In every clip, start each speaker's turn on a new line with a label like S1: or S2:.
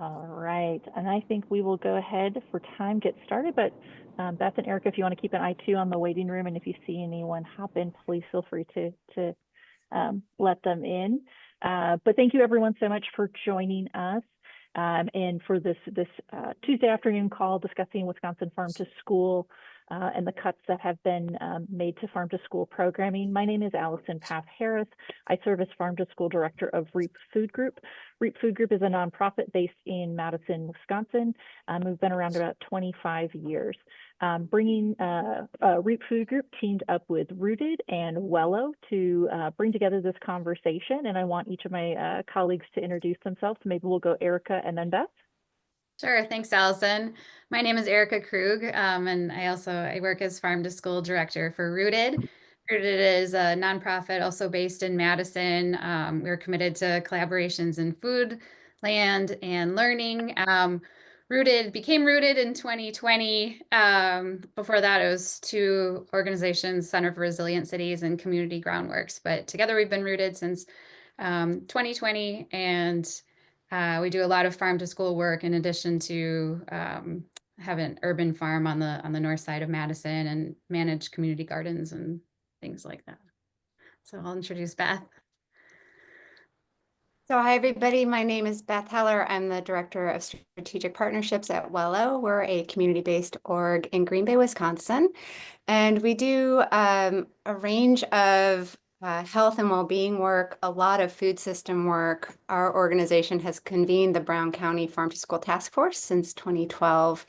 S1: All right, and I think we will go ahead for time, get started, but Beth and Erica, if you want to keep an eye too on the waiting room, and if you see anyone hop in, please feel free to let them in. But thank you everyone so much for joining us and for this Tuesday afternoon call discussing Wisconsin Farm to School and the cuts that have been made to farm to school programming. My name is Allison Path Harris. I serve as Farm to School Director of REAP Food Group. REAP Food Group is a nonprofit based in Madison, Wisconsin. We've been around about 25 years. REAP Food Group teamed up with Rooted and Wello to bring together this conversation, and I want each of my colleagues to introduce themselves. Maybe we'll go Erica and then Beth.
S2: Sure, thanks, Allison. My name is Erica Krug, and I work as Farm to School Director for Rooted. Rooted is a nonprofit also based in Madison. We're committed to collaborations in food, land, and learning. Rooted became Rooted in 2020. Before that, it was two organizations, Center for Resilient Cities and Community Groundworks. But together we've been Rooted since 2020, and we do a lot of farm to school work in addition to have an urban farm on the north side of Madison and manage community gardens and things like that. So I'll introduce Beth.
S3: So hi, everybody. My name is Beth Heller. I'm the Director of Strategic Partnerships at Wello. We're a community-based org in Green Bay, Wisconsin. And we do a range of health and well-being work, a lot of food system work. Our organization has convened the Brown County Farm to School Task Force since 2012.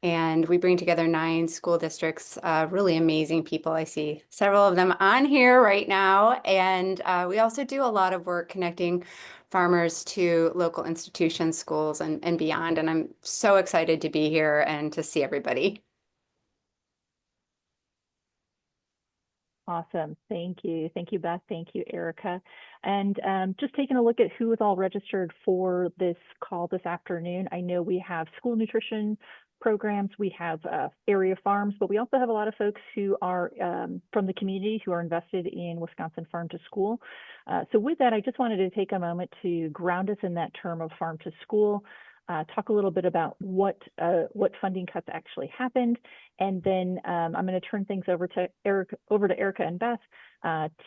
S3: And we bring together 9 school districts, really amazing people. I see several of them on here right now. And we also do a lot of work connecting farmers to local institutions, schools, and beyond. And I'm so excited to be here and to see everybody.
S1: Awesome. Thank you. Thank you, Beth. Thank you, Erica. And just taking a look at who is all registered for this call this afternoon. I know we have school nutrition programs, we have area farms, but we also have a lot of folks who are from the community who are invested in Wisconsin Farm to School. So with that, I just wanted to take a moment to ground us in that term of farm to school. Talk a little bit about what funding cuts actually happened, and then I'm going to turn things over to Erica and Beth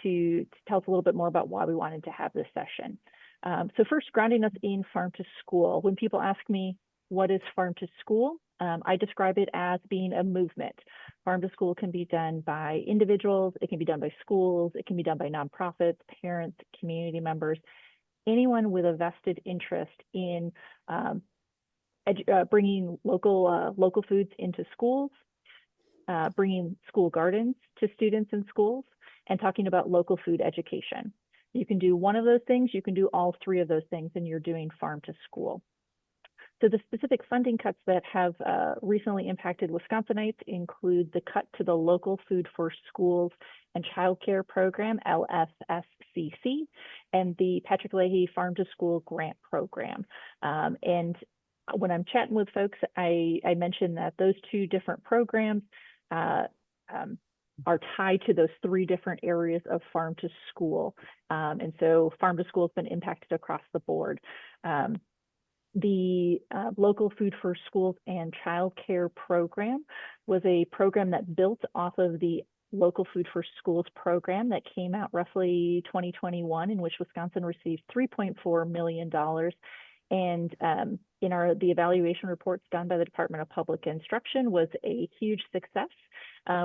S1: to tell us a little bit more about why we wanted to have this session. So first, grounding us in farm to school. When people ask me what is farm to school, I describe it as being a movement. Farm to school can be done by individuals, it can be done by schools, it can be done by nonprofits, parents, community members, anyone with a vested interest in bringing local foods into schools, bringing school gardens to students in schools, and talking about local food education. You can do one of those things, you can do all 3 of those things, and you're doing farm to school. So the specific funding cuts that have recently impacted Wisconsinites include the cut to the Local Food for Schools and Childcare Program, LFSCC, and the Patrick Leahy Farm to School Grant Program. And when I'm chatting with folks, I mentioned that those 2 different programs are tied to those 3 different areas of farm to school. And so farm to school has been impacted across the board. The Local Food for Schools and Child Care Program was a program that built off of the Local Food for Schools program that came out roughly 2021, in which Wisconsin received $3.4 million. And in the evaluation reports done by the Department of Public Instruction was a huge success.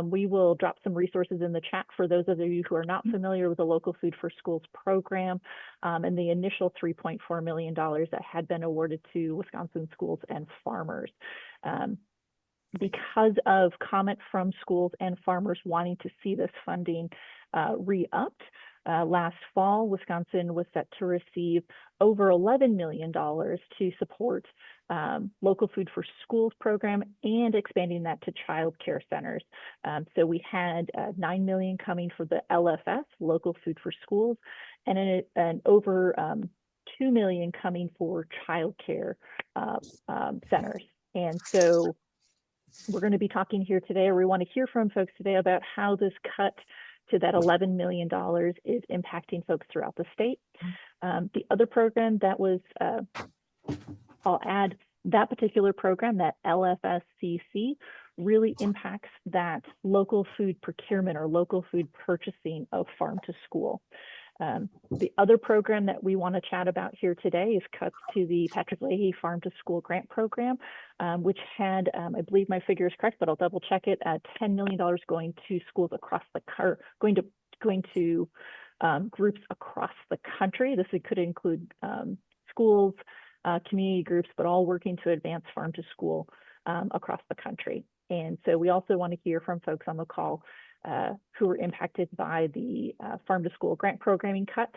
S1: We will drop some resources in the chat for those of you who are not familiar with the Local Food for Schools program and the initial $3.4 million that had been awarded to Wisconsin schools and farmers. Because of comment from schools and farmers wanting to see this funding re-upped, last fall, Wisconsin was set to receive over $11 million to support Local Food for Schools program and expanding that to child care centers. So we had $9 million coming for the LFS, Local Food for Schools, and over $2 million coming for child care centers. And so we're going to be talking here today, or we want to hear from folks today about how this cut to that $11 million is impacting folks throughout the state. The other program that was I'll add that particular program, that LFSCC, really impacts that local food procurement or local food purchasing of farm to school. The other program that we want to chat about here today is cuts to the Patrick Leahy Farm to School Grant Program, which had, I believe my figure is correct, but I'll double check it, $10 million going to schools across the going to groups across the country. This could include schools, community groups, but all working to advance farm to school across the country. And so we also want to hear from folks on the call who were impacted by the farm to school grant programming cut.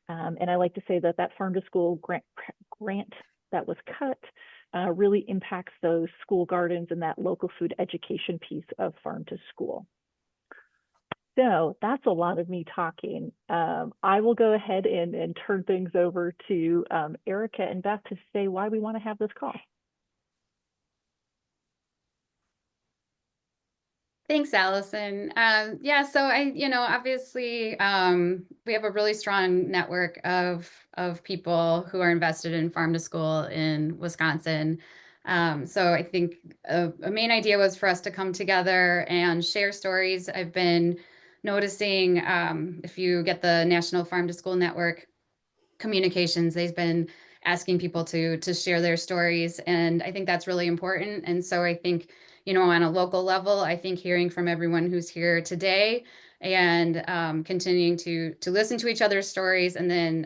S1: And I like to say that that farm to school grant that was cut really impacts those school gardens and that local food education piece of farm to school. So that's a lot of me talking. I will go ahead and turn things over to Erica and Beth to say why we want to have this call.
S2: Thanks, Allison. Yeah, so obviously, we have a really strong network of people who are invested in farm to school in Wisconsin. So I think a main idea was for us to come together and share stories. I've been noticing, if you get the National Farm to School Network communications, they've been asking people to share their stories, and I think that's really important. And so I think, on a local level, I think hearing from everyone who's here today and continuing to listen to each other's stories, and then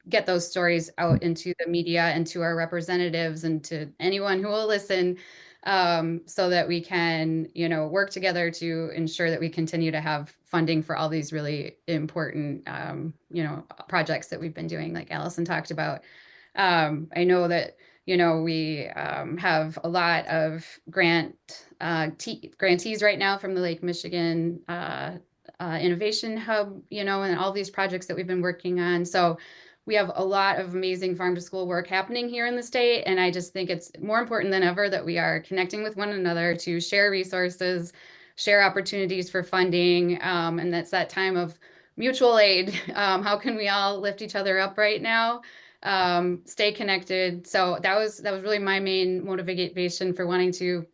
S2: get those stories out into the media and to our representatives and to anyone who will listen, so that we can, work together to ensure that we continue to have funding for all these really important, projects that we've been doing, like Allison talked about. I know that, we have a lot of grantees right now from the Lake Michigan Innovation Hub, and all these projects that we've been working on. So we have a lot of amazing farm to school work happening here in the state. And I just think it's more important than ever that we are connecting with one another to share resources, share opportunities for funding. And that's that time of mutual aid. How can we all lift each other up right now? Stay connected. So that was really my main motivation for wanting to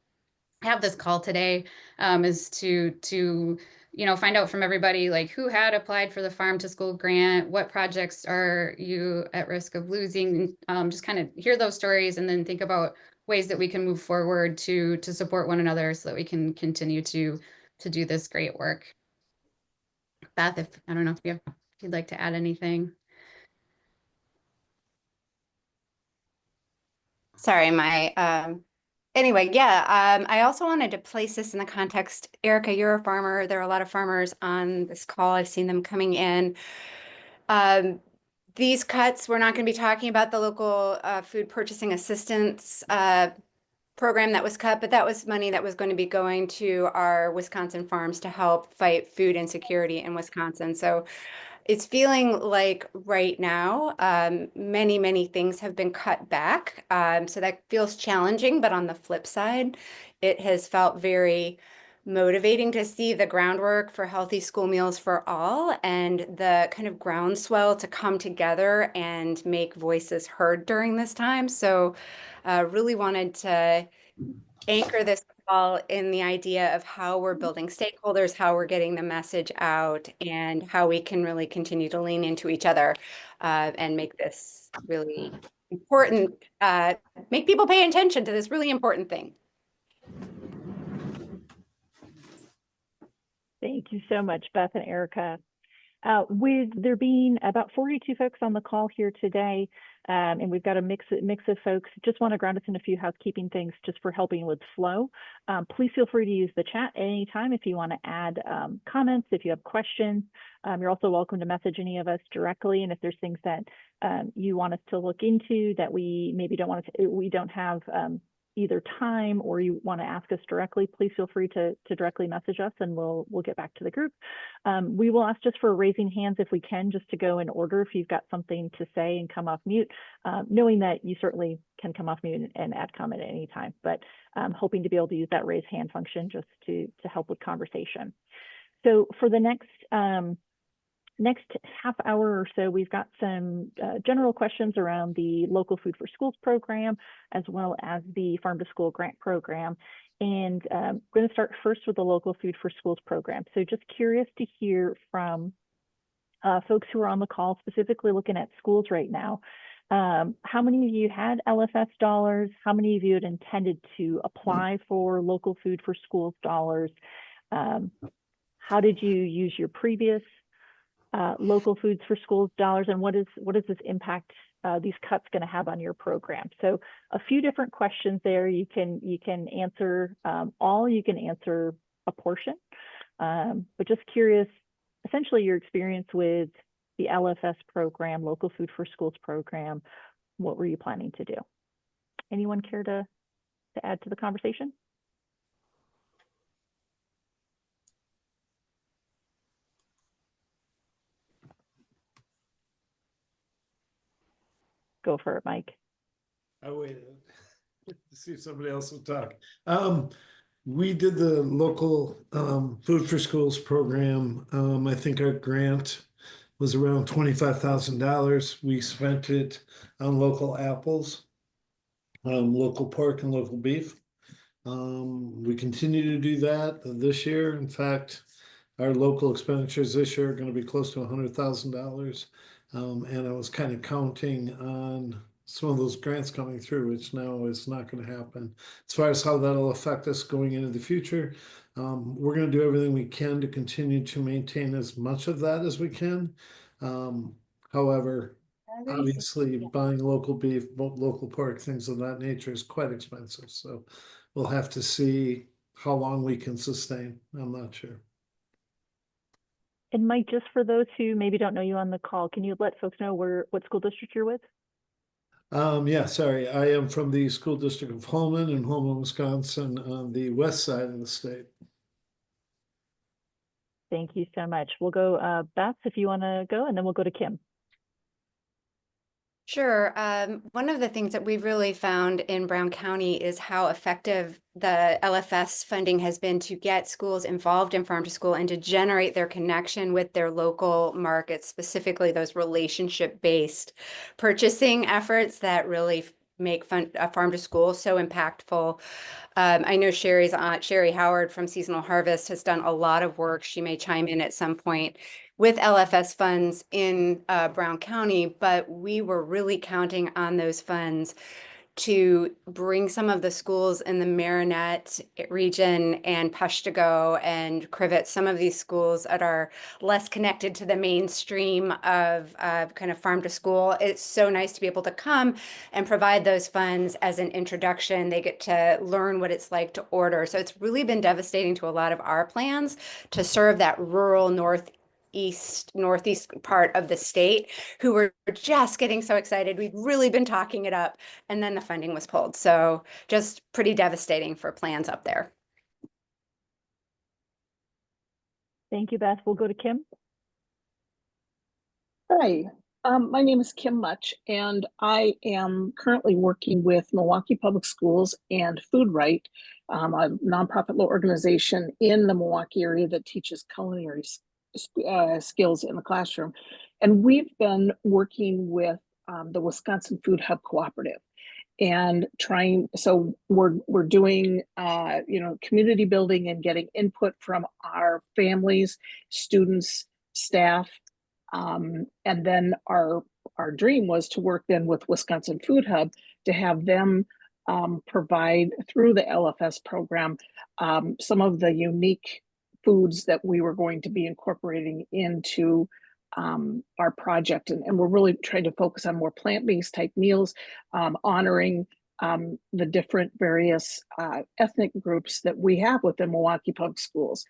S2: have this call today, is to find out from everybody, like, who had applied for the farm to school grant, what projects are you at risk of losing, just kind of hear those stories, and then think about ways that we can move forward to support one another so that we can continue to do this great work. Beth, I don't know if you'd like to add anything.
S3: Sorry, anyway, yeah, I also wanted to place this in the context. Erica, you're a farmer. There are a lot of farmers on this call. I've seen them coming in. These cuts, we're not going to be talking about the local food purchasing assistance program that was cut, but that was money that was going to be going to our Wisconsin farms to help fight food insecurity in Wisconsin. So it's feeling like right now, many, many things have been cut back. So that feels challenging, but on the flip side, it has felt very motivating to see the groundwork for healthy school meals for all and the kind of groundswell to come together and make voices heard during this time. So really wanted to anchor this all in the idea of how we're building stakeholders, how we're getting the message out, and how we can really continue to lean into each other and make this really important, make people pay attention to this really important thing.
S1: Thank you so much, Beth and Erica. With there being about 42 folks on the call here today, and we've got a mix of folks, just want to ground us in a few housekeeping things just for helping with flow. Please feel free to use the chat at any time if you want to add comments, if you have questions. You're also welcome to message any of us directly, and if there's things that you want us to look into that we maybe we don't have either time, or you want to ask us directly, please feel free to directly message us, and we'll get back to the group. We will ask just for raising hands if we can, just to go in order if you've got something to say and come off mute, knowing that you certainly can come off mute and add comment at any time, but hoping to be able to use that raise hand function just to help with conversation. So for the next next half hour or so, we've got some general questions around the local food for schools program, as well as the farm to school grant program. And we're going to start first with the local food for schools program. So just curious to hear from folks who are on the call, specifically looking at schools right now. How many of you had LFS dollars? How many of you had intended to apply for local food for schools dollars? How did you use your previous local foods for schools dollars, and what is this impact these cuts going to have on your program? So a few different questions there. You can answer all, you can answer a portion, but just curious, essentially your experience with the LFS program, local food for schools program. What were you planning to do? Anyone care to add to the conversation? Go for it, Mike.
S4: I waited to see if somebody else would talk. We did the local food for schools program. I think our grant was around $25,000. We spent it on local apples, local pork and local beef. We continue to do that this year. In fact, our local expenditures this year are going to be close to $100,000. And I was kind of counting on some of those grants coming through, which now is not going to happen. As far as how that'll affect us going into the future, we're going to do everything we can to continue to maintain as much of that as we can. However, obviously buying local beef, local pork, things of that nature is quite expensive. So we'll have to see how long we can sustain. I'm not sure.
S1: And Mike, just for those who maybe don't know you on the call, can you let folks know what school district you're with?
S4: Yeah, sorry. I am from the school district of Holman in Holman, Wisconsin, on the west side of the state.
S1: Thank you so much. We'll go, Beth, if you want to go, and then we'll go to Kim.
S3: Sure. One of the things that we've really found in Brown County is how effective the LFS funding has been to get schools involved in farm to school and to generate their connection with their local markets, specifically those relationship-based purchasing efforts that really make farm to school so impactful. I know Sherry Howard from Seasonal Harvest has done a lot of work. She may chime in at some point with LFS funds in Brown County, but we were really counting on those funds to bring some of the schools in the Marinette region and Peshtigo and Crivet, some of these schools that are less connected to the mainstream of kind of farm to school. It's so nice to be able to come and provide those funds as an introduction. They get to learn what it's like to order. So it's really been devastating to a lot of our plans to serve that rural northeast part of the state who were just getting so excited. We've really been talking it up, and then the funding was pulled. So just pretty devastating for plans up there.
S1: Thank you, Beth. We'll go to Kim.
S5: Hi, my name is Kim Much, and I am currently working with Milwaukee Public Schools and Food Right, a nonprofit law organization in the Milwaukee area that teaches culinary skills in the classroom. And we've been working with the Wisconsin Food Hub Cooperative and we're doing community building and getting input from our families, students, staff, and then our dream was to work then with Wisconsin Food Hub to have them provide through the LFS program some of the unique foods that we were going to be incorporating into our project. And we're really trying to focus on more plant-based type meals, honoring the different various ethnic groups that we have within Milwaukee Public Schools.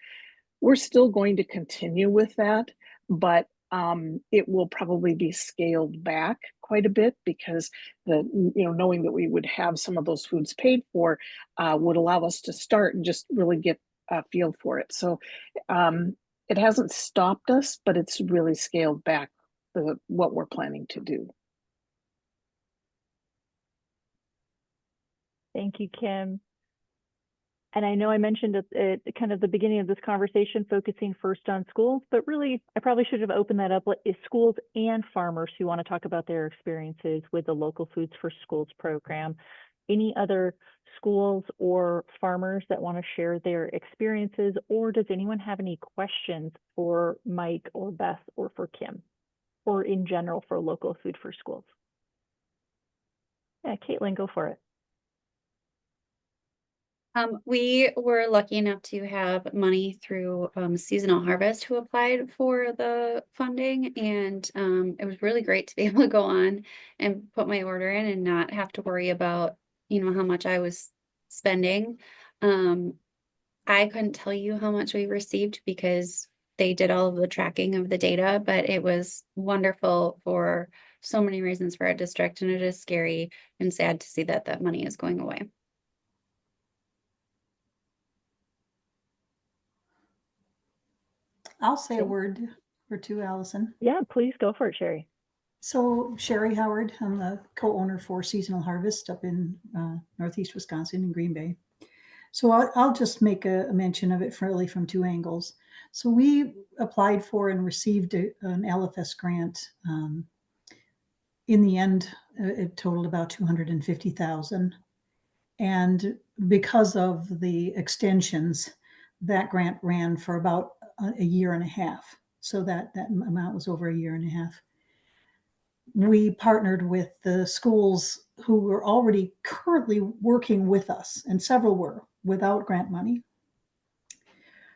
S5: We're still going to continue with that, but it will probably be scaled back quite a bit because knowing that we would have some of those foods paid for would allow us to start and just really get a feel for it. So it hasn't stopped us, but it's really scaled back what we're planning to do.
S1: Thank you, Kim. And I know I mentioned at kind of the beginning of this conversation, focusing first on schools, but really, I probably should have opened that up. Is schools and farmers who want to talk about their experiences with the Local Foods for Schools program. Any other schools or farmers that want to share their experiences, or does anyone have any questions for Mike or Beth or for Kim, or in general for Local Food for Schools? Yeah, Caitlin, go for it.
S6: We were lucky enough to have money through Seasonal Harvest who applied for the funding, and it was really great to be able to go on and put my order in and not have to worry about, how much I was spending. I couldn't tell you how much we received because they did all of the tracking of the data, but it was wonderful for so many reasons for our district, and it is scary and sad to see that that money is going away.
S7: I'll say a
S1: Okay.
S7: word or two, Allison.
S1: Yeah, please go for it, Sherry.
S7: So Sherry Howard, I'm the co-owner for Seasonal Harvest up in Northeast Wisconsin in Green Bay. So I'll just make a mention of it really from two angles. So we applied for and received an LFS grant. In the end, it totaled about $250,000. And because of the extensions, that grant ran for about a year and a half. So that amount was over a year and a half. We partnered with the schools who were already currently working with us, and several were without grant money.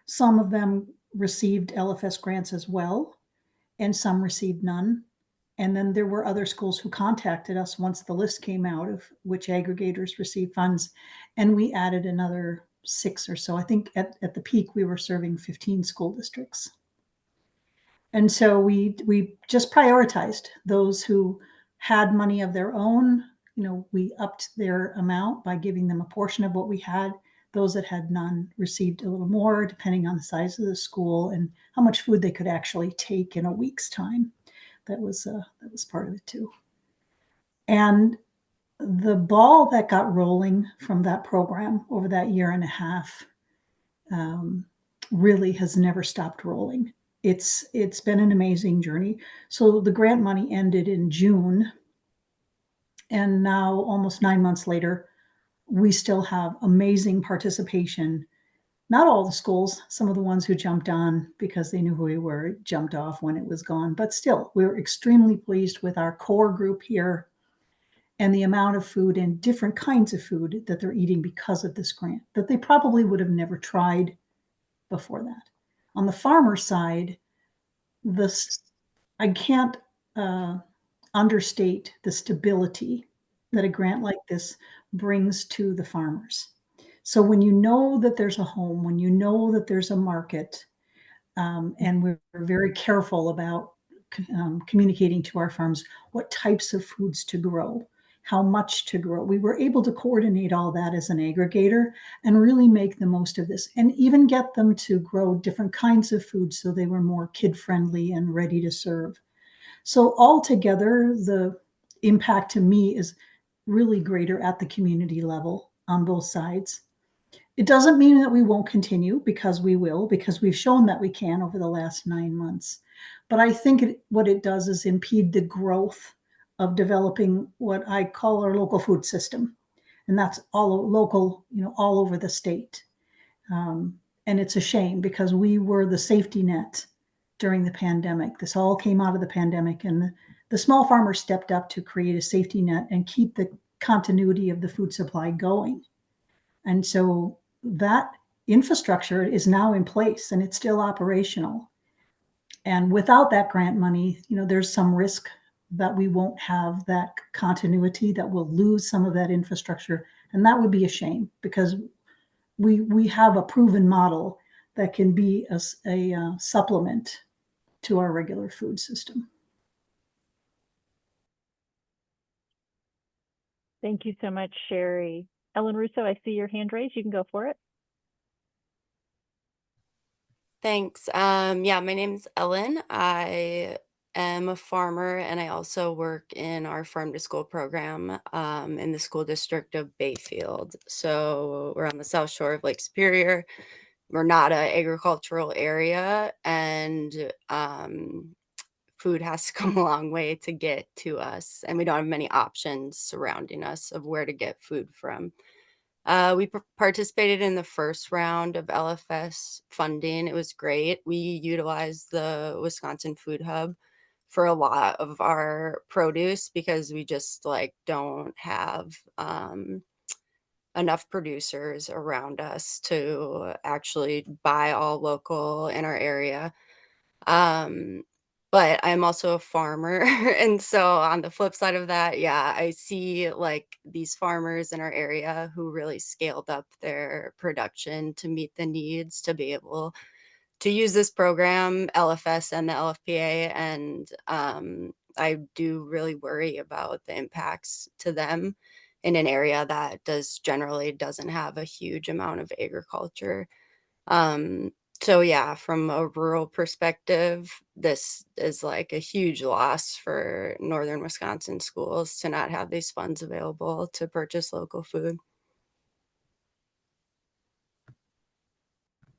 S7: Some of them received LFS grants as well, and some received none. And then there were other schools who contacted us once the list came out of which aggregators received funds, and we added another 6 or so. I think at the peak we were serving 15 school districts. And so we just prioritized those who had money of their own. We upped their amount by giving them a portion of what we had. Those that had none received a little more, depending on the size of the school and how much food they could actually take in a week's time. That was part of it too. And the ball that got rolling from that program over that year and a half really has never stopped rolling. It's been an amazing journey. So the grant money ended in June, and now almost 9 months later, we still have amazing participation. Not all the schools, some of the ones who jumped on because they knew who we were jumped off when it was gone, but still, we were extremely pleased with our core group here and the amount of food and different kinds of food that they're eating because of this grant that they probably would have never tried before that. On the farmer side, I can't understate the stability that a grant like this brings to the farmers. So when you know that there's a home, when you know that there's a market, and we're very careful about communicating to our farms what types of foods to grow, how much to grow. We were able to coordinate all that as an aggregator and really make the most of this, and even get them to grow different kinds of foods so they were more kid-friendly and ready to serve. So altogether, the impact to me is really greater at the community level on both sides. It doesn't mean that we won't continue, because we will, because we've shown that we can over the last 9 months. But I think what it does is impede the growth of developing what I call our local food system. And that's all local, all over the state. And it's a shame because we were the safety net during the pandemic. This all came out of the pandemic, and the small farmers stepped up to create a safety net and keep the continuity of the food supply going. And so that infrastructure is now in place and it's still operational. And without that grant money, there's some risk that we won't have that continuity, that we'll lose some of that infrastructure. And that would be a shame, because we have a proven model that can be a supplement to our regular food system.
S1: Thank you so much, Sherry. Ellen Russo, I see your hand raised. You can go for it.
S8: Thanks. Yeah, my name's Ellen. I am a farmer, and I also work in our farm to school program in the school district of Bayfield. So we're on the south shore of Lake Superior. We're not an agricultural area, and food has to come a long way to get to us, and we don't have many options surrounding us of where to get food from. We participated in the first round of LFS funding. It was great. We utilized the Wisconsin Food Hub for a lot of our produce because we just like don't have enough producers around us to actually buy all local in our area. Um, but I'm also a farmer. And so on the flip side of that, yeah, I see like these farmers in our area who really scaled up their production to meet the needs to be able to use this program, LFS and the LFPA. And I do really worry about the impacts to them in an area that generally doesn't have a huge amount of agriculture. So yeah, from a rural perspective, this is like a huge loss for northern Wisconsin schools to not have these funds available to purchase local food.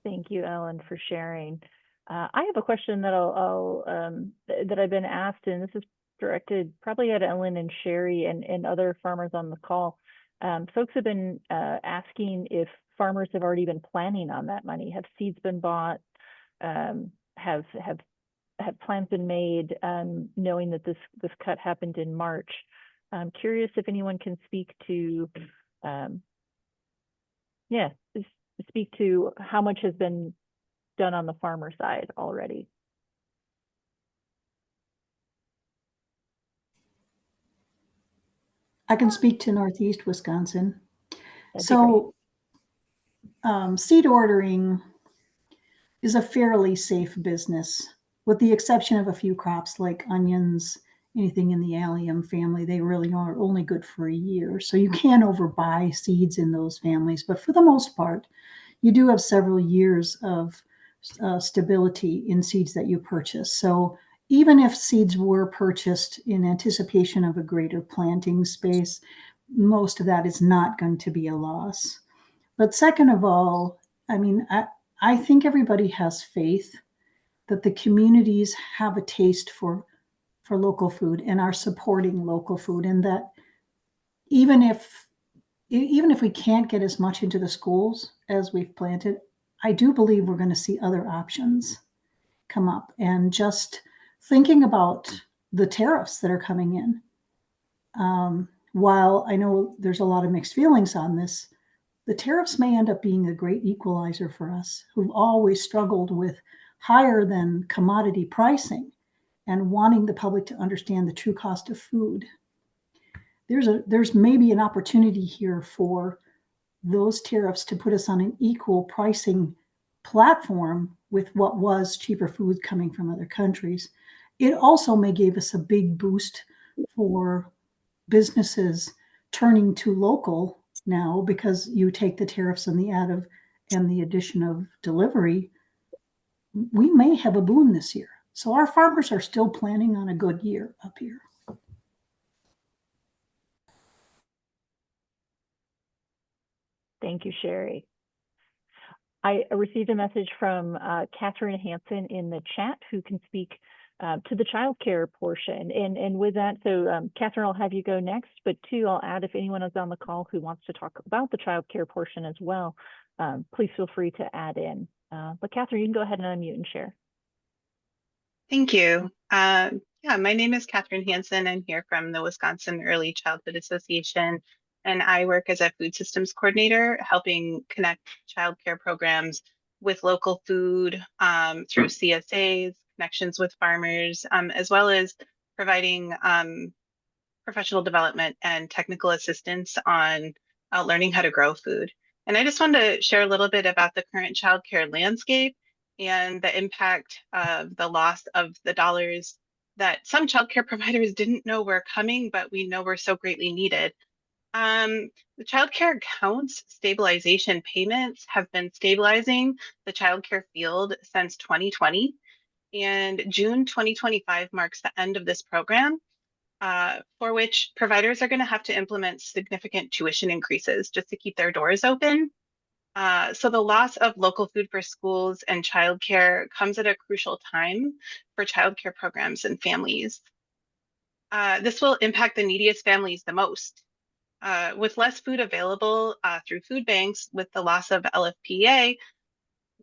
S1: Thank you, Ellen, for sharing. I have a question that that I've been asked, and this is directed probably at Ellen and Sherry and other farmers on the call. Folks have been asking if farmers have already been planning on that money. Have seeds been bought? Have plans been made, knowing that this cut happened in March? I'm curious if anyone can speak to, speak to how much has been done on the farmer side already.
S7: I can speak to Northeast Wisconsin.
S1: That'd be
S7: So seed ordering is a fairly safe business, with the exception of a few crops like onions, anything in the allium family. They really are only good for a year. So you can overbuy seeds in those families. But for the most part, you do have several years of stability in seeds that you purchase. So even if seeds were purchased in anticipation of a greater planting space, most of that is not going to be a loss. But second of all, I mean, I think everybody has faith that the communities have a taste for local food and are supporting local food, and that even if we can't get as much into the schools as we've planted, I do believe we're going to see other options come up. And just thinking about the tariffs that are coming in, while I know there's a lot of mixed feelings on this, the tariffs may end up being a great equalizer for us, who've always struggled with higher than commodity pricing and wanting the public to understand the true cost of food. There's maybe an opportunity here for those tariffs to put us on an equal pricing platform with what was cheaper food coming from other countries. It also may give us a big boost for businesses turning to local now, because you take the tariffs and the addition of delivery. We may have a boom this year. So our farmers are still planning on a good year up here.
S1: Thank you, Sherry. I received a message from Catherine Hansen in the chat, who can speak to the childcare portion. And with that, so Catherine, I'll have you go next, but two, I'll add if anyone is on the call who wants to talk about the childcare portion as well, please feel free to add in. But Catherine, you can go ahead and unmute and share.
S9: Thank you. Yeah, my name is Catherine Hansen. I'm here from the Wisconsin Early Childhood Association, and I work as a food systems coordinator, helping connect childcare programs with local food through CSAs, connections with farmers, as well as providing professional development and technical assistance on learning how to grow food. And I just wanted to share a little bit about the current childcare landscape and the impact of the loss of the dollars that some childcare providers didn't know were coming, but we know were so greatly needed. The childcare accounts stabilization payments have been stabilizing the childcare field since 2020. and June 2025 marks the end of this program, for which providers are going to have to implement significant tuition increases just to keep their doors open. So the loss of local food for schools and childcare comes at a crucial time for childcare programs and families. This will impact the neediest families the most. With less food available through food banks, with the loss of LFPA,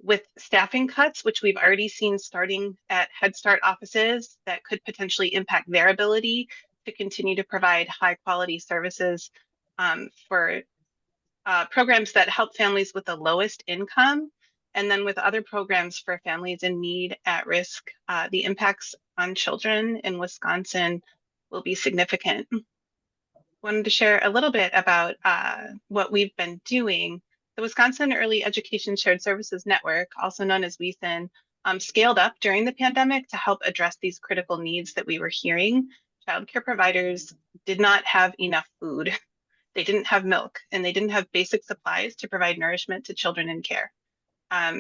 S9: with staffing cuts, which we've already seen starting at Head Start offices that could potentially impact their ability to continue to provide high quality services for programs that help families with the lowest income. And then with other programs for families in need, at risk, the impacts on children in Wisconsin will be significant. Wanted to share a little bit about what we've been doing. The Wisconsin Early Education Shared Services Network, also known as WESN, scaled up during the pandemic to help address these critical needs that we were hearing. Childcare providers did not have enough food. They didn't have milk, and they didn't have basic supplies to provide nourishment to children in care.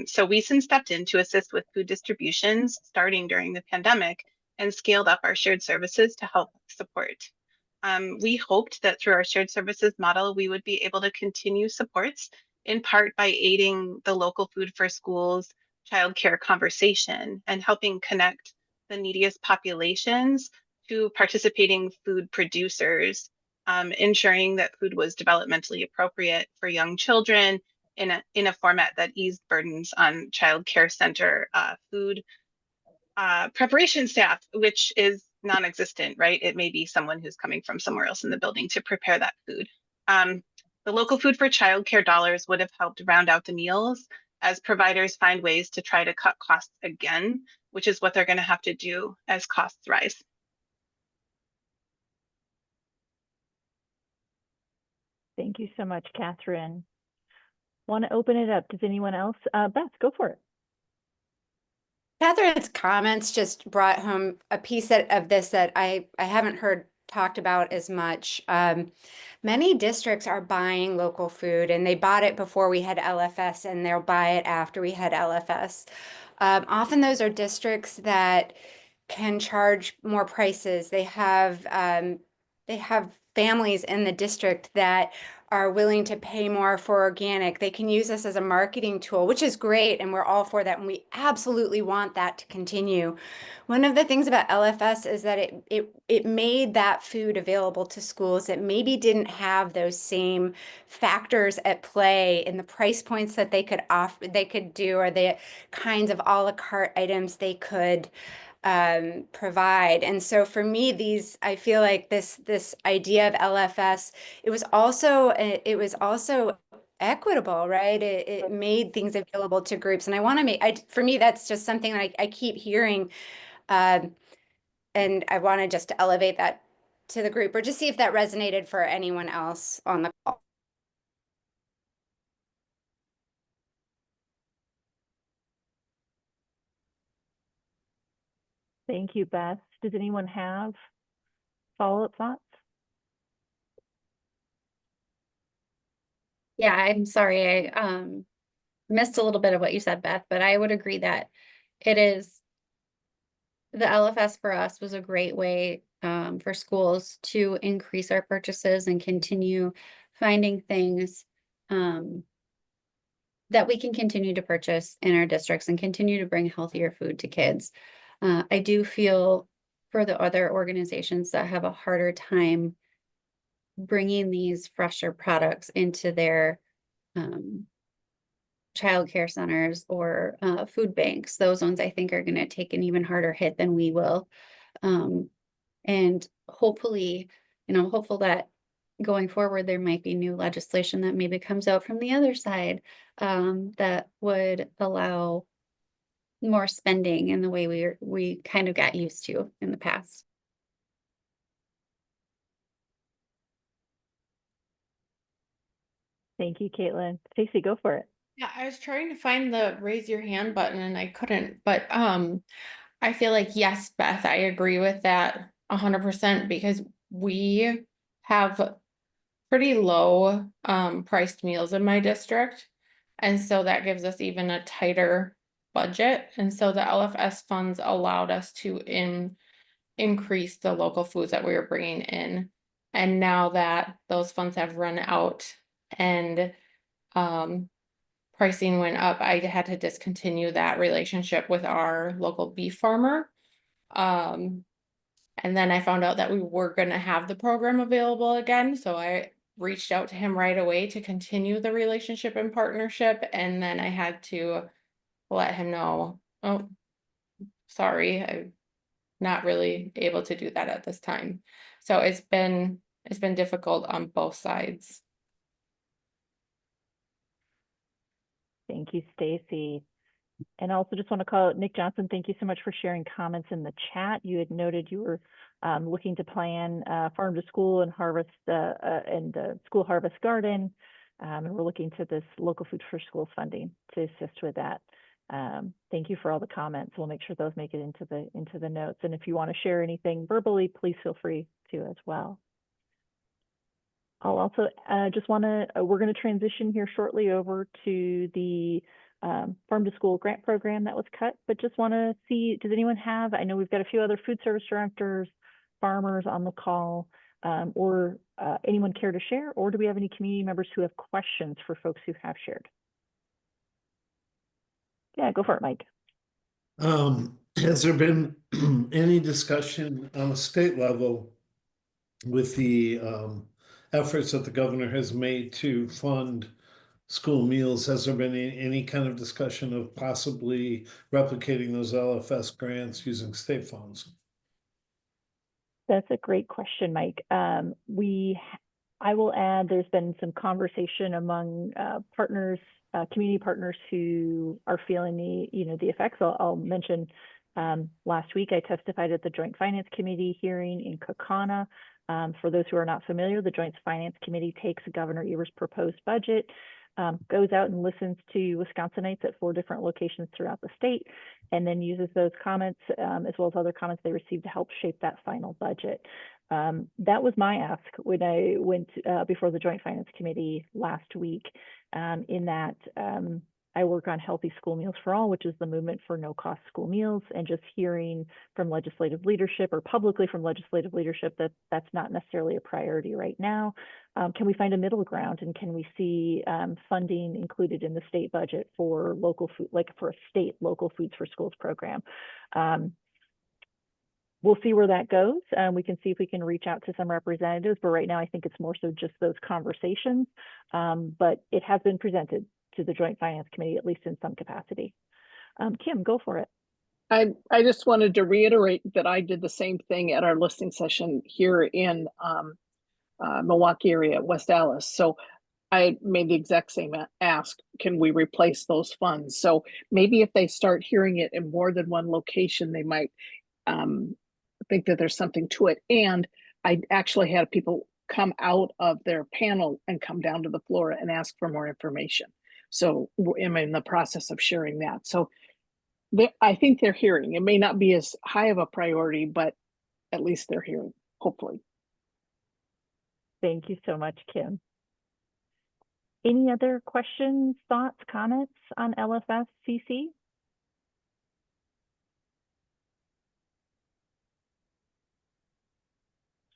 S9: So WESN stepped in to assist with food distributions starting during the pandemic and scaled up our shared services to help support. We hoped that through our shared services model, we would be able to continue supports in part by aiding the local food for schools childcare conversation and helping connect the neediest populations to participating food producers, ensuring that food was developmentally appropriate for young children in a format that eased burdens on childcare center food preparation staff, which is non-existent, right? It may be someone who's coming from somewhere else in the building to prepare that food. The local food for childcare dollars would have helped round out the meals as providers find ways to try to cut costs again, which is what they're going to have to do as costs rise.
S1: Thank you so much, Catherine. Want to open it up? Does anyone else? Beth, go for it.
S3: Catherine's comments just brought home a piece of this that I haven't heard talked about as much. Many districts are buying local food, and they bought it before we had LFS, and they'll buy it after we had LFS. Often those are districts that can charge more prices. They have families in the district that are willing to pay more for organic. They can use this as a marketing tool, which is great, and we're all for that, and we absolutely want that to continue. One of the things about LFS is that it made that food available to schools that maybe didn't have those same factors at play in the price points that they could offer, they could do, or the kinds of a la carte items they could provide. And so for me, I feel like this idea of LFS, it was also equitable, right? It made things available to groups. And I want to for me, that's just something that I keep hearing. And I want to just elevate that to the group, or just see if that resonated for anyone else on the call.
S1: Thank you, Beth. Does anyone have follow-up thoughts?
S6: Yeah, I'm sorry. I missed a little bit of what you said, Beth, but I would agree that it is the LFS for us was a great way for schools to increase our purchases and continue finding things that we can continue to purchase in our districts and continue to bring healthier food to kids. I do feel for the other organizations that have a harder time bringing these fresher products into their childcare centers or food banks. Those ones I think are going to take an even harder hit than we will. And hopefully, hopeful that going forward, there might be new legislation that maybe comes out from the other side that would allow more spending in the way we kind of got used to in the past.
S1: Thank you, Caitlin. Stacey, go for it.
S10: Yeah, I was trying to find the raise your hand button and I couldn't, but I feel like, yes, Beth, I agree with that 100% because we have pretty low priced meals in my district. And so that gives us even a tighter budget. And so the LFS funds allowed us to increase the local foods that we were bringing in. And now that those funds have run out and pricing went up, I had to discontinue that relationship with our local beef farmer. And then I found out that we were going to have the program available again. So I reached out to him right away to continue the relationship and partnership. And then I had to let him know, oh, sorry, I'm not really able to do that at this time. So it's been difficult on both sides.
S1: Thank you, Stacy. And I also just want to call Nick Johnson. Thank you so much for sharing comments in the chat. You had noted you were looking to plan farm to school and harvest and school harvest garden. And we're looking to this local food for schools funding to assist with that. Thank you for all the comments. We'll make sure those make it into the notes. And if you want to share anything verbally, please feel free to as well. I'll also we're going to transition here shortly over to the farm to school grant program that was cut, but just want to see, does anyone have, I know we've got a few other food service directors, farmers on the call, or anyone care to share, or do we have any community members who have questions for folks who have shared? Yeah, go for it, Mike.
S4: Has there been any discussion on a state level with the efforts that the governor has made to fund school meals? Has there been any kind of discussion of possibly replicating those LFS grants using state funds?
S1: That's a great question, Mike. I will add, there's been some conversation among partners, community partners who are feeling the effects. I'll mention last week I testified at the Joint Finance Committee hearing in Kaukauna. For those who are not familiar, the Joint Finance Committee takes Governor Evers' proposed budget, goes out and listens to Wisconsinites at 4 different locations throughout the state, and then uses those comments as well as other comments they received to help shape that final budget. That was my ask when I went before the Joint Finance Committee last week, in that I work on Healthy School Meals for All, which is the movement for no-cost school meals, and just hearing from legislative leadership or publicly from legislative leadership that that's not necessarily a priority right now. Can we find a middle ground, and can we see funding included in the state budget for local food, like for a state local foods for schools program? We'll see where that goes. We can see if we can reach out to some representatives, but right now I think it's more so just those conversations. But it has been presented to the Joint Finance Committee, at least in some capacity. Kim, go for it.
S5: I just wanted to reiterate that I did the same thing at our listening session here in Milwaukee area, West Allis. So I made the exact same ask, can we replace those funds? So maybe if they start hearing it in more than one location, they might think that there's something to it. And I actually had people come out of their panel and come down to the floor and ask for more information. So I'm in the process of sharing that. So I think they're hearing. It may not be as high of a priority, but at least they're hearing, hopefully.
S1: Thank you so much, Kim. Any other questions, thoughts, comments on LFS-CC?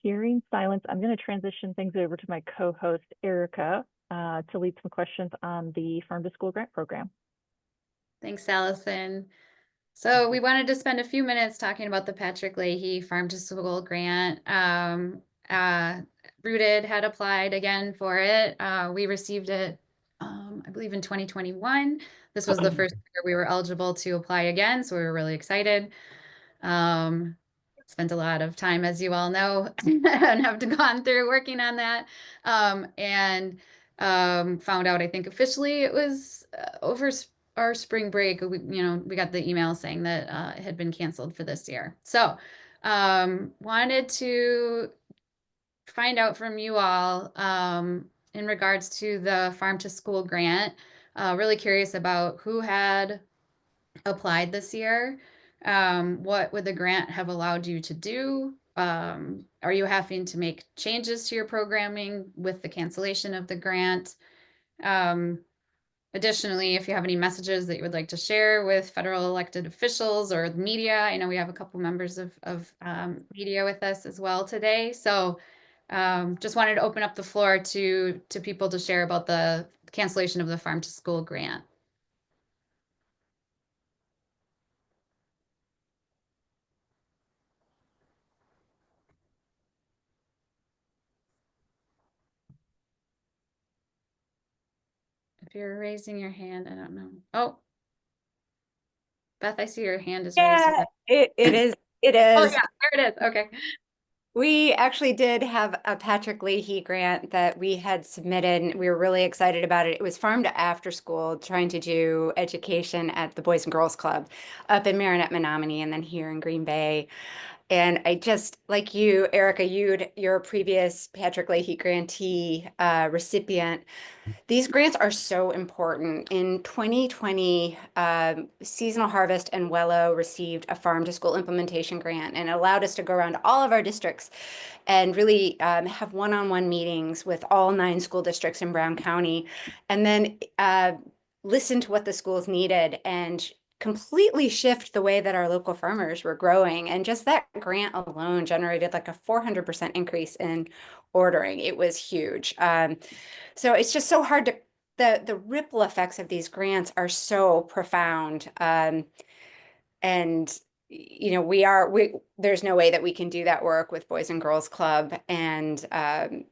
S1: Hearing silence, I'm going to transition things over to my co-host, Erica, to lead some questions on the Farm to School Grant Program.
S2: Thanks, Allison. So we wanted to spend a few minutes talking about the Patrick Leahy Farm to School Grant. Rooted had applied again for it. We received it, I believe in 2021. This was the first year we were eligible to apply again, so we were really excited. Spent a lot of time, as you all know, and have gone through working on that, and found out, I think officially it was over our spring break. We got the email saying that it had been canceled for this year. So wanted to find out from you all in regards to the Farm to School grant. Really curious about who had applied this year. What would the grant have allowed you to do? Are you having to make changes to your programming with the cancellation of the grant? Additionally, if you have any messages that you would like to share with federal elected officials or the media, I know we have a couple members of media with us as well today. So just wanted to open up the floor to people to share about the cancellation of the Farm to School grant. If you're raising your hand, I don't know. Oh, Beth, I see your hand is raised.
S3: Yeah, it is. It
S2: Oh
S3: is.
S2: yeah, there it is. Okay.
S3: We actually did have a Patrick Leahy grant that we had submitted, and we were really excited about it. It was Farm to After School, trying to do education at the Boys and Girls Club up in Marinette, Menominee, and then here in Green Bay. And I just, like you, Erica, your previous Patrick Leahy grantee recipient. These grants are so important. In 2020, Seasonal Harvest and Wello received a Farm to School implementation grant, and it allowed us to go around to all of our districts and really have one-on-one meetings with all 9 school districts in Brown County, and then listen to what the schools needed and completely shift the way that our local farmers were growing. And just that grant alone generated like a 400% increase in ordering. It was huge. So it's just so hard to, the ripple effects of these grants are so profound. And you know, there's no way that we can do that work with Boys and Girls Club. And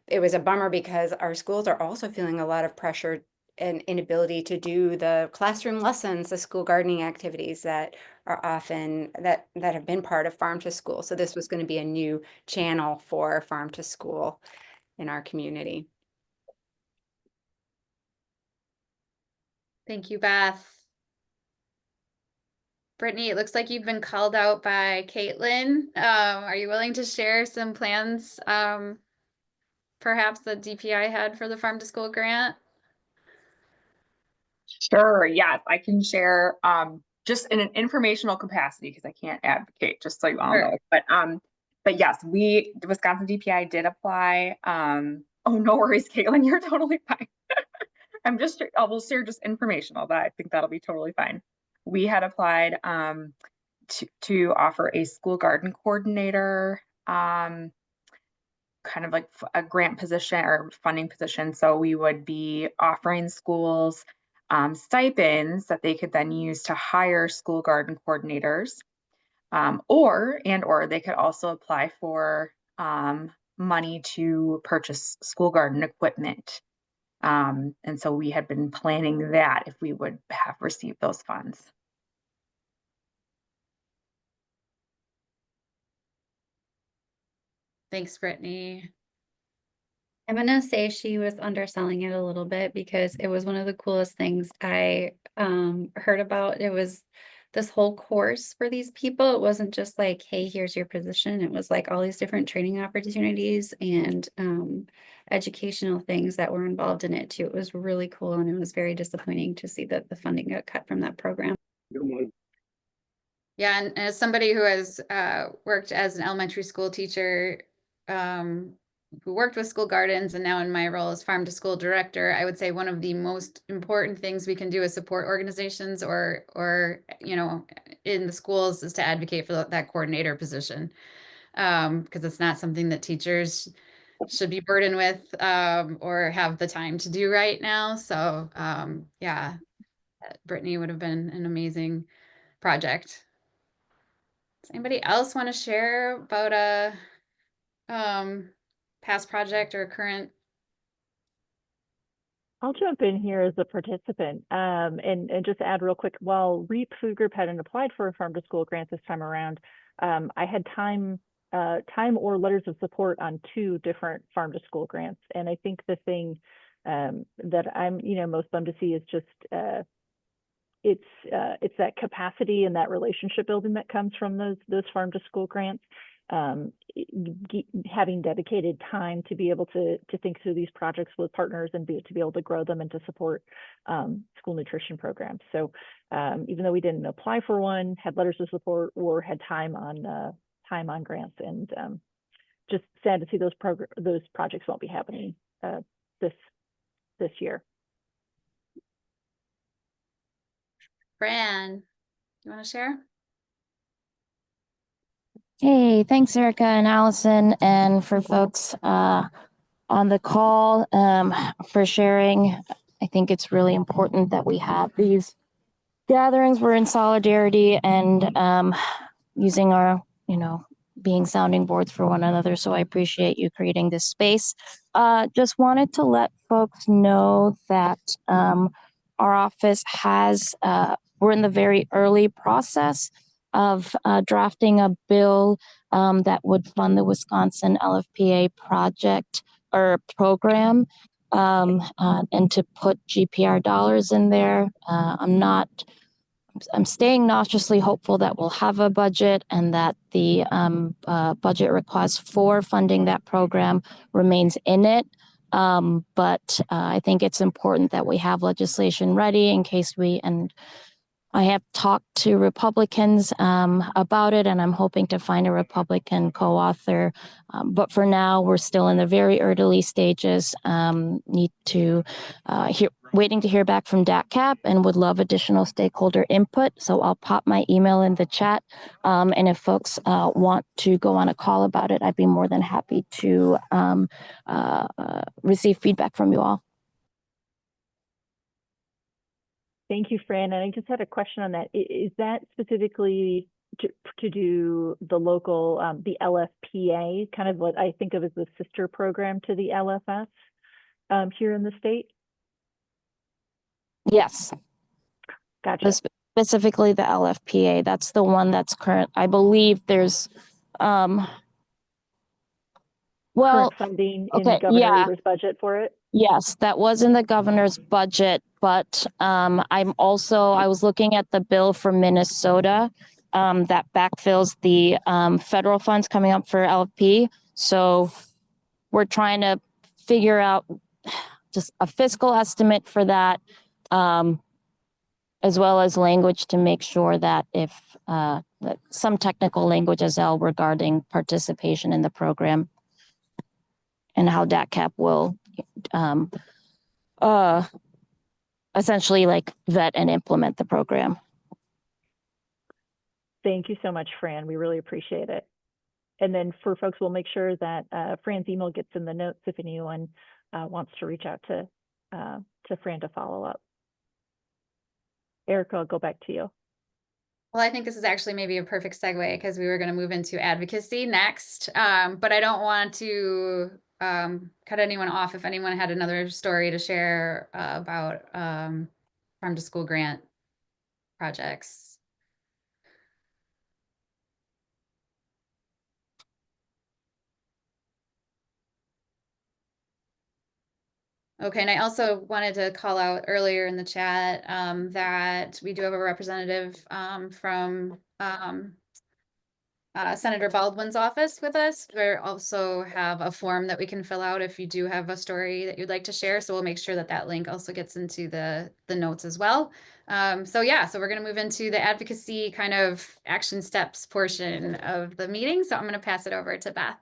S3: it was a bummer because our schools are also feeling a lot of pressure and inability to do the classroom lessons, the school gardening activities that are often that have been part of Farm to School. So this was going to be a new channel for Farm to School in our community.
S2: Thank you, Beth. Brittany, it looks like you've been called out by Caitlin. Are you willing to share some plans, perhaps that DPI had for the Farm to School grant?
S11: Sure, yes, I can share just in an informational capacity because I can't advocate, just so you all know. But yes, the Wisconsin DPI did apply. Oh, no worries, Caitlin, you're totally fine. I will share just informational, that I think that'll be totally fine. We had applied to offer a school garden coordinator, kind of like a grant position or funding position. So we would be offering schools stipends that they could then use to hire school garden coordinators, or they could also apply for money to purchase school garden equipment. And so we had been planning that if we would have received those funds.
S2: Thanks, Brittany.
S6: I'm gonna say she was underselling it a little bit because it was one of the coolest things I heard about. It was this whole course for these people. It wasn't just like, hey, here's your position. It was like all these different training opportunities and educational things that were involved in it too. It was really cool, and it was very disappointing to see that the funding got cut from that program.
S2: Yeah, and as somebody who has worked as an elementary school teacher, who worked with school gardens, and now in my role as farm to school director, I would say one of the most important things we can do as support organizations or you know, in the schools is to advocate for that coordinator position, because it's not something that teachers should be burdened with or have the time to do right now. So yeah, Brittany would have been an amazing project. Does anybody else want to share about a past project or current?
S1: I'll jump in here as a participant and just add real quick. While REAP Food Group hadn't applied for a farm to school grant this time around, I had time or letters of support on 2 different farm to school grants. And I think the thing that I'm most bummed to see is just it's that capacity and that relationship building that comes from those farm to school grants. Having dedicated time to be able to think through these projects with partners and to be able to grow them and to support school nutrition programs. So even though we didn't apply for one, had letters of support, or had time on grants, and just sad to see those projects won't be happening this year.
S2: Fran, you want to share?
S12: Hey, thanks, Erica and Allison, and for folks on the call for sharing. I think it's really important that we have these gatherings. We're in solidarity and using our, being sounding boards for one another. So I appreciate you creating this space. Just wanted to let folks know that our office we're in the very early process of drafting a bill that would fund the Wisconsin LFPA project or program and to put GPR dollars in there. I'm staying nauseously hopeful that we'll have a budget and that the budget request for funding that program remains in it. But I think it's important that we have legislation ready in case I have talked to Republicans about it, and I'm hoping to find a Republican co-author. But for now, we're still in the very early stages. Waiting to hear back from DATCAP and would love additional stakeholder input. So I'll pop my email in the chat. And if folks want to go on a call about it, I'd be more than happy to receive feedback from you all.
S1: Thank you, Fran. And I just had a question on that. Is that specifically to do the local, the LFPA, kind of what I think of as the sister program to the LFS here in the state?
S12: Yes.
S1: Gotcha.
S12: Specifically the LFPA. That's the one that's current. I believe there's,
S1: Current funding in Governor Eber's budget for it?
S12: Yes, that was in the governor's budget, but I was looking at the bill for Minnesota that backfills the federal funds coming up for LFP. So we're trying to figure out just a fiscal estimate for that, as well as language to make sure that if that some technical language as well regarding participation in the program and how DATCAP will essentially like vet and implement the program.
S1: Thank you so much, Fran. We really appreciate it. And then for folks, we'll make sure that Fran's email gets in the notes if anyone wants to reach out to Fran to follow up. Erica, I'll go back to you.
S2: Well, I think this is actually maybe a perfect segue because we were going to move into advocacy next, but I don't want to cut anyone off if anyone had another story to share about farm to school grant projects. Okay, and I also wanted to call out earlier in the chat that we do have a representative from Senator Baldwin's office with us. We also have a form that we can fill out if you do have a story that you'd like to share. So we'll make sure that that link also gets into the notes as well. So we're going to move into the advocacy kind of action steps portion of the meeting. So I'm going to pass it over to Beth.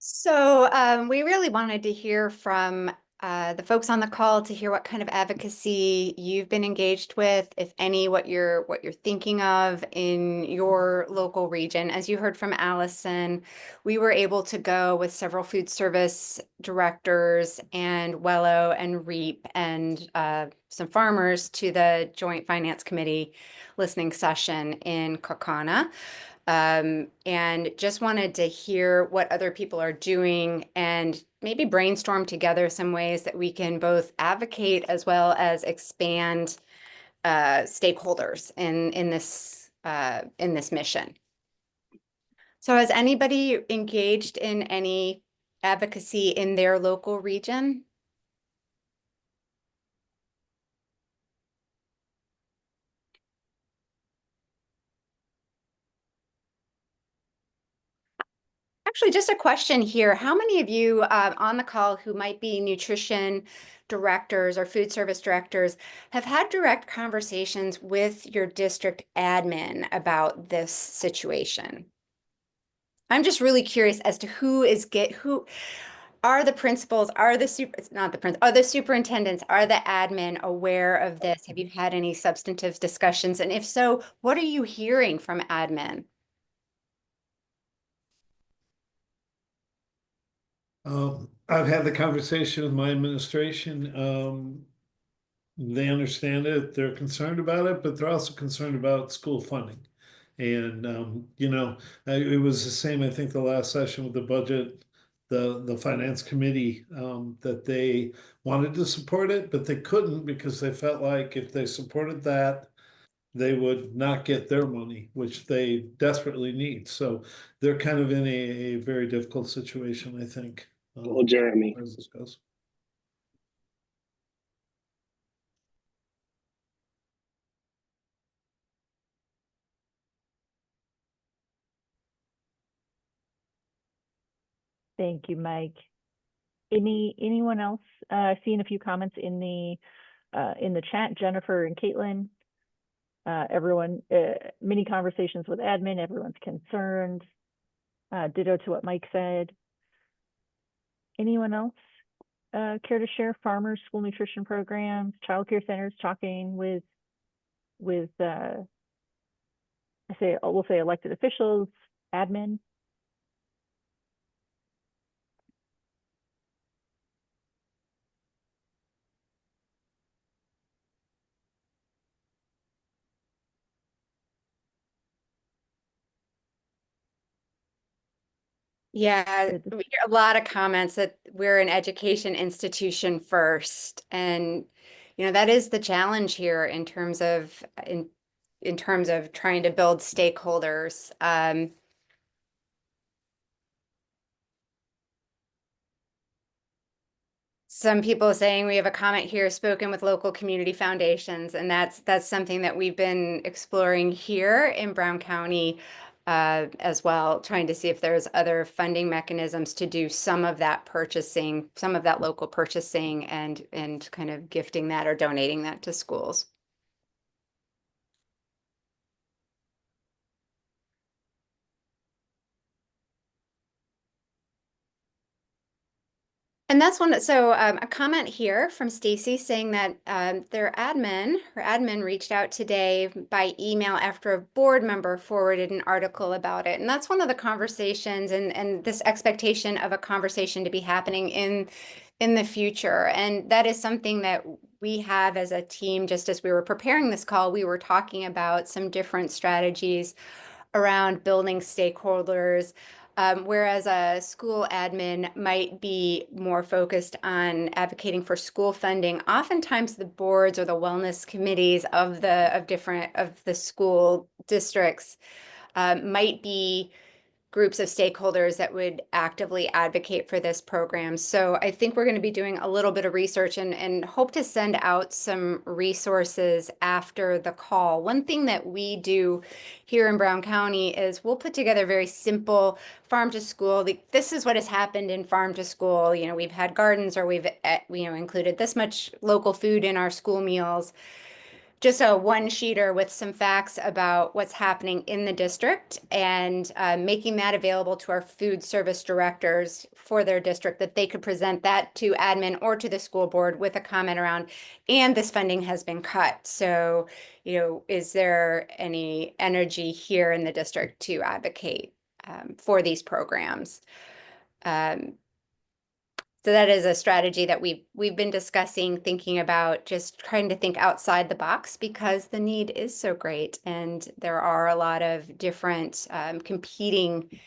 S3: So we really wanted to hear from the folks on the call to hear what kind of advocacy you've been engaged with, if any, what you're thinking of in your local region. As you heard from Allison, we were able to go with several food service directors and Wello and REAP and some farmers to the Joint Finance Committee listening session in Kaukauna. And just wanted to hear what other people are doing and maybe brainstorm together some ways that we can both advocate as well as expand stakeholders in this mission. So has anybody engaged in any advocacy in their local region? Actually, just a question here. How many of you on the call who might be nutrition directors or food service directors have had direct conversations with your district admin about this situation? I'm just really curious as to who are the principals, are the it's not the principal, are the superintendents, are the admin aware of this? Have you had any substantive discussions? And if so, what are you hearing from admin?
S4: I've had the conversation with my administration. They understand it, they're concerned about it, but they're also concerned about school funding. And, you know, it was the same, I think, the last session with the budget, the finance committee, that they wanted to support it, but they couldn't because they felt like if they supported that, they would not get their money, which they desperately need. So they're kind of in a very difficult situation, I think.
S13: Well, Jeremy.
S4: As this goes.
S1: Thank you, Mike. Anyone else? Seeing a few comments in the chat, Jennifer and Caitlin. Everyone, many conversations with admin, everyone's concerned. Ditto to what Mike said. Anyone else care to share? Farmers, school nutrition programs, childcare centers, talking with we'll say elected officials, admin.
S3: Yeah, we hear a lot of comments that we're an education institution first. And, you know, that is the challenge here in terms of in terms of trying to build stakeholders. Some people saying we have a comment here, spoken with local community foundations, and that's something that we've been exploring here in Brown County as well, trying to see if there's other funding mechanisms to do some of that purchasing, some of that local purchasing, and kind of gifting that or donating that to schools. And that's one. So a comment here from Stacy saying that her admin reached out today by email after a board member forwarded an article about it. And that's one of the conversations and this expectation of a conversation to be happening in the future. And that is something that we have as a team. Just as we were preparing this call, we were talking about some different strategies around building stakeholders. Whereas a school admin might be more focused on advocating for school funding, oftentimes the boards or the wellness committees of the school districts might be groups of stakeholders that would actively advocate for this program. So I think we're going to be doing a little bit of research and hope to send out some resources after the call. One thing that we do here in Brown County is we'll put together very simple farm to school. This is what has happened in farm to school. You know, we've had gardens, or we've included this much local food in our school meals. Just a one-sheeter with some facts about what's happening in the district, and making that available to our food service directors for their district, that they could present that to admin or to the school board with a comment around, and this funding has been cut. So, you know, is there any energy here in the district to advocate for these programs? So that is a strategy that we've been discussing, thinking about, just trying to think outside the box, because the need is so great and there are a lot of different competing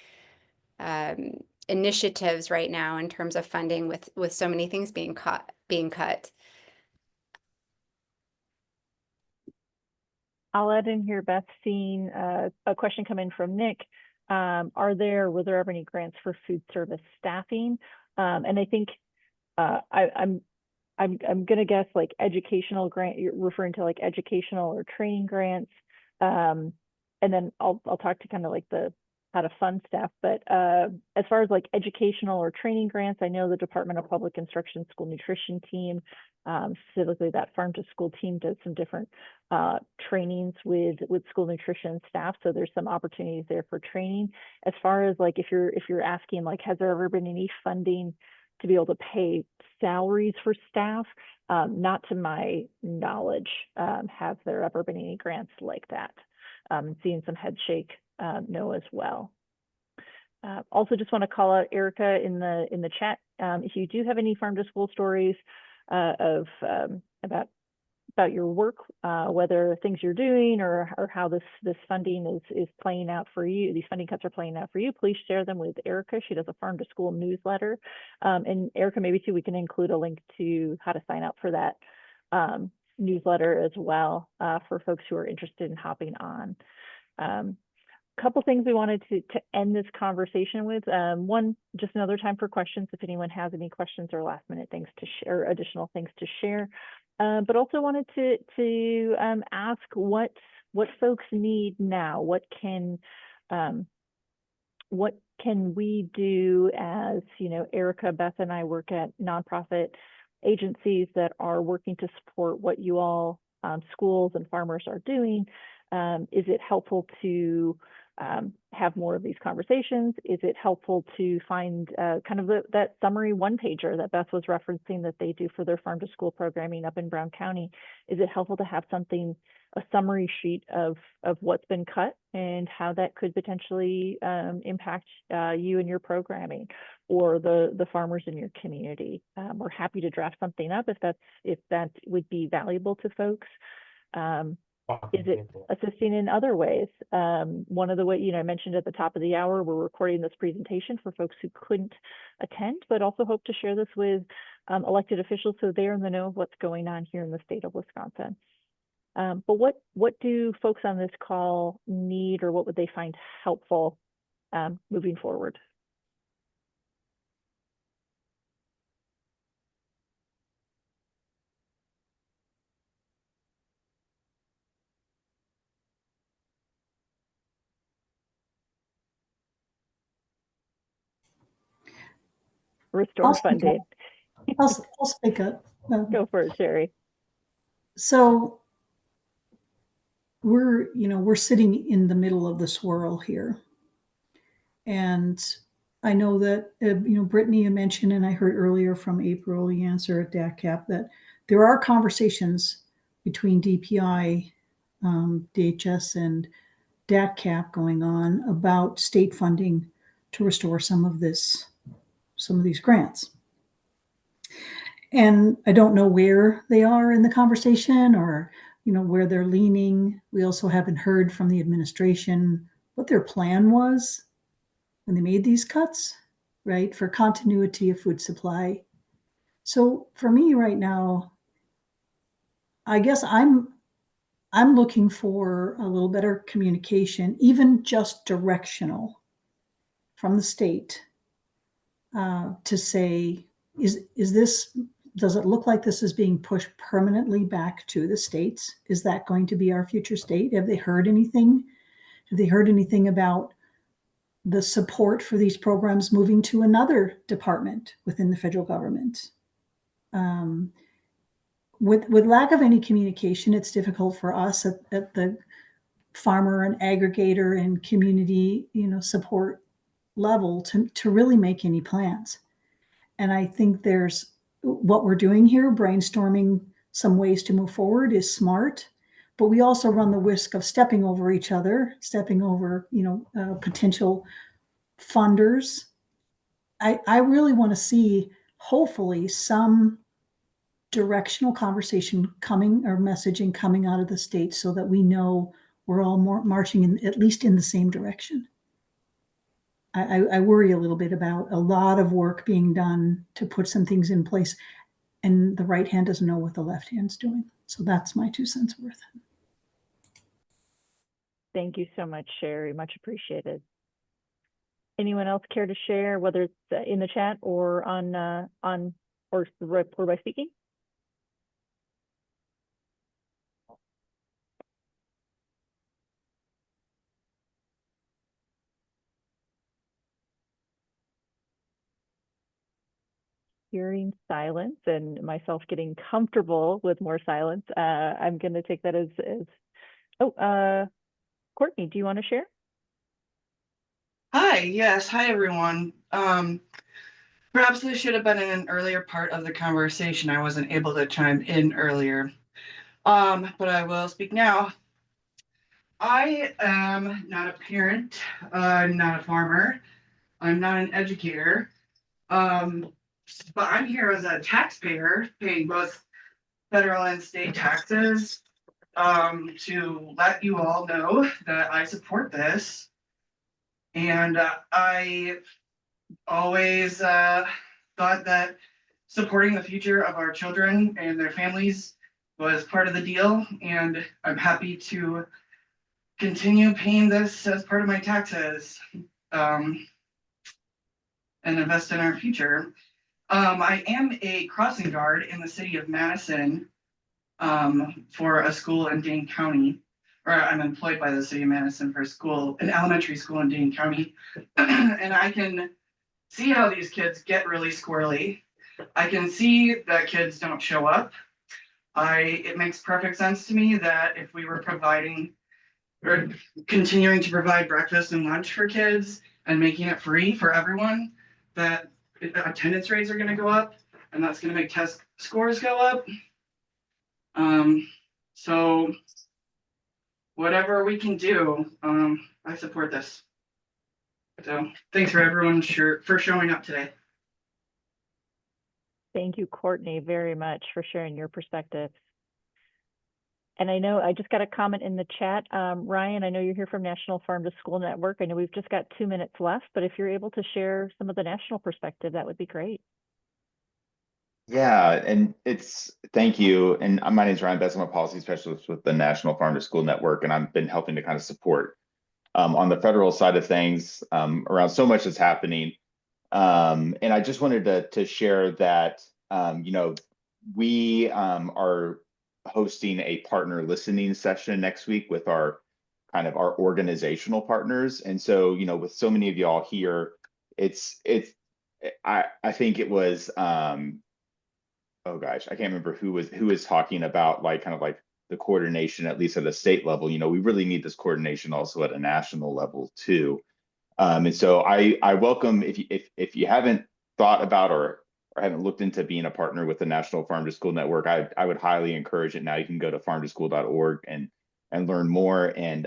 S3: initiatives right now in terms of funding, with so many things being cut.
S1: I'll add in here, Beth, seeing a question come in from Nick. Was there ever any grants for food service staffing? And I think I'm gonna guess like educational grant. You're referring to like educational or training grants. And then I'll talk to kind of like the how to fund staff. But as far as like educational or training grants, I know the Department of Public Instruction School Nutrition team, specifically that farm to school team, does some different trainings with school nutrition staff. So there's some opportunities there for training. As far as like if you're asking like, has there ever been any funding to be able to pay salaries for staff. Not to my knowledge, have there ever been any grants like that? Seeing some head shake, no as well. Also just want to call out Erica in the chat. If you do have any farm to school stories about your work, whether things you're doing or how this funding is playing out for you, these funding cuts are playing out for you, please share them with Erica. She does a farm to school newsletter. And Erica, maybe too, we can include a link to how to sign up for that newsletter as well, for folks who are interested in hopping on. Couple things we wanted to end this conversation with. One, just another time for questions if anyone has any questions or last minute things to share, additional things to share. But also wanted to ask what folks need now. What can we do as, you know, Erica, Beth, and I work at nonprofit agencies that are working to support what you all, schools and farmers are doing. Is it helpful to have more of these conversations? Is it helpful to find kind of that summary one-pager that Beth was referencing that they do for their farm to school programming up in Brown County? Is it helpful to have something, a summary sheet of what's been cut and how that could potentially impact you and your programming or the farmers in your community? We're happy to draft something up if that would be valuable to folks. Is it assisting in other ways? One of the ways, you know, I mentioned at the top of the hour, we're recording this presentation for folks who couldn't attend, but also hope to share this with elected officials so they're in the know of what's going on here in the state of Wisconsin. But what do folks on this call need, or what would they find helpful moving forward? Restore funding.
S7: I'll speak up.
S1: Go for it, Sherry.
S7: So we're sitting in the middle of the swirl here. And I know that, Brittany mentioned, and I heard earlier from April Yancer at DACCAP, that there are conversations between DPI, DHS, and DACCAP going on about state funding to restore some of these grants. And I don't know where they are in the conversation or, where they're leaning. We also haven't heard from the administration what their plan was when they made these cuts, right, for continuity of food supply. So for me right now, I guess I'm looking for a little better communication, even just directional from the state, to say, does it look like this is being pushed permanently back to the states? Is that going to be our future state? Have they heard anything? Have they heard anything about the support for these programs moving to another department within the federal government? With lack of any communication, it's difficult for us at the farmer and aggregator and community, support level to really make any plans. And I think there's what we're doing here, brainstorming some ways to move forward, is smart, but we also run the risk of stepping over each other, stepping over, potential funders. I really want to see, hopefully, some directional conversation coming or messaging coming out of the state so that we know we're all marching in at least in the same direction. I worry a little bit about a lot of work being done to put some things in place, and the right hand doesn't know what the left hand's doing. So that's my 2 cents worth.
S1: Thank you so much, Sherry. Much appreciated. Anyone else care to share, whether it's in the chat or or by speaking? Hearing silence and myself getting comfortable with more silence, I'm going to take that as Courtney, do you want to share?
S13: Hi, yes. Hi, everyone. Perhaps this should have been in an earlier part of the conversation. I wasn't able to chime in earlier. But I will speak now. I am not a parent, I'm not a farmer, I'm not an educator. But I'm here as a taxpayer paying both federal and state taxes to let you all know that I support this. And I always thought that supporting the future of our children and their families was part of the deal. And I'm happy to continue paying this as part of my taxes and invest in our future. I am a crossing guard in the city of Madison for a school in Dane County, or I'm employed by the city of Madison for a school, an elementary school in Dane County. And I can see how these kids get really squirrely. I can see that kids don't show up. It makes perfect sense to me that if we were providing or continuing to provide breakfast and lunch for kids and making it free for everyone, that attendance rates are going to go up, and that's going to make test scores go up. So whatever we can do, I support this. So thanks for everyone for showing up today.
S1: Thank you, Courtney, very much for sharing your perspective. And I know I just got a comment in the chat. Ryan, I know you're here from National Farm to School Network. I know we've just got 2 minutes left, but if you're able to share some of the national perspective, that would be great.
S14: Yeah, and thank you. And my name is Ryan Bess. I'm a policy specialist with the National Farm to School Network, and I've been helping to kind of support on the federal side of things around so much that's happening. And I just wanted to share that, we are hosting a partner listening session next week with our organizational partners. And so, with so many of y'all here, I think it was, oh gosh, I can't remember who was talking about the coordination, at least at a state level. We really need this coordination also at a national level too. And so I welcome, if you haven't thought about or haven't looked into being a partner with the National Farm to School Network, I would highly encourage it. Now you can go to farmtoschool.org and learn more, and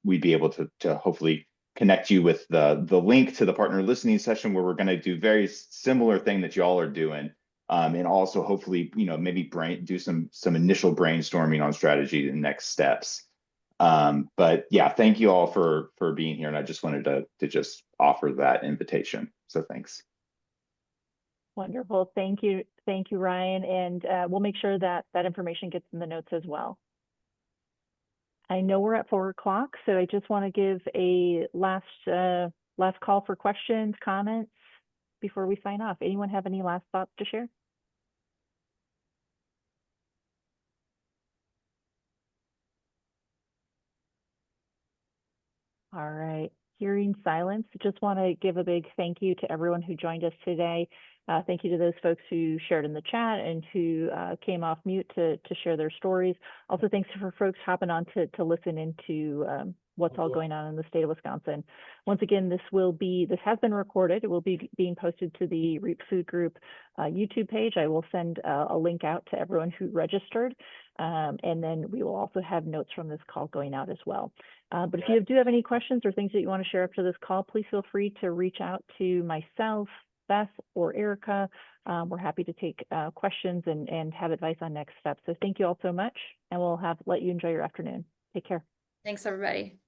S14: we'd be able to hopefully connect you with the link to the partner listening session, where we're going to do very similar thing that y'all are doing. And also hopefully, maybe do some initial brainstorming on strategy and next steps. But yeah, thank you all for being here. And I just wanted to just offer that invitation. So thanks.
S1: Wonderful. Thank you. Thank you, Ryan. And we'll make sure that information gets in the notes as well. I know we're at 4 o'clock, so I just want to give a last call for questions, comments before we sign off. Anyone have any last thoughts to share? All right, hearing silence, just want to give a big thank you to everyone who joined us today. Thank you to those folks who shared in the chat and who came off mute to share their stories. Also, thanks for folks hopping on to listen into what's all going on in the state of Wisconsin. Once again, this has been recorded. It will be being posted to the REAP Food Group YouTube page. I will send a link out to everyone who registered. And then we will also have notes from this call going out as well. But if you do have any questions or things that you want to share after this call, please feel free to reach out to myself, Beth, or Erica. We're happy to take questions and have advice on next steps. So thank you all so much, and we'll let you enjoy your afternoon. Take care.
S2: Thanks, everybody.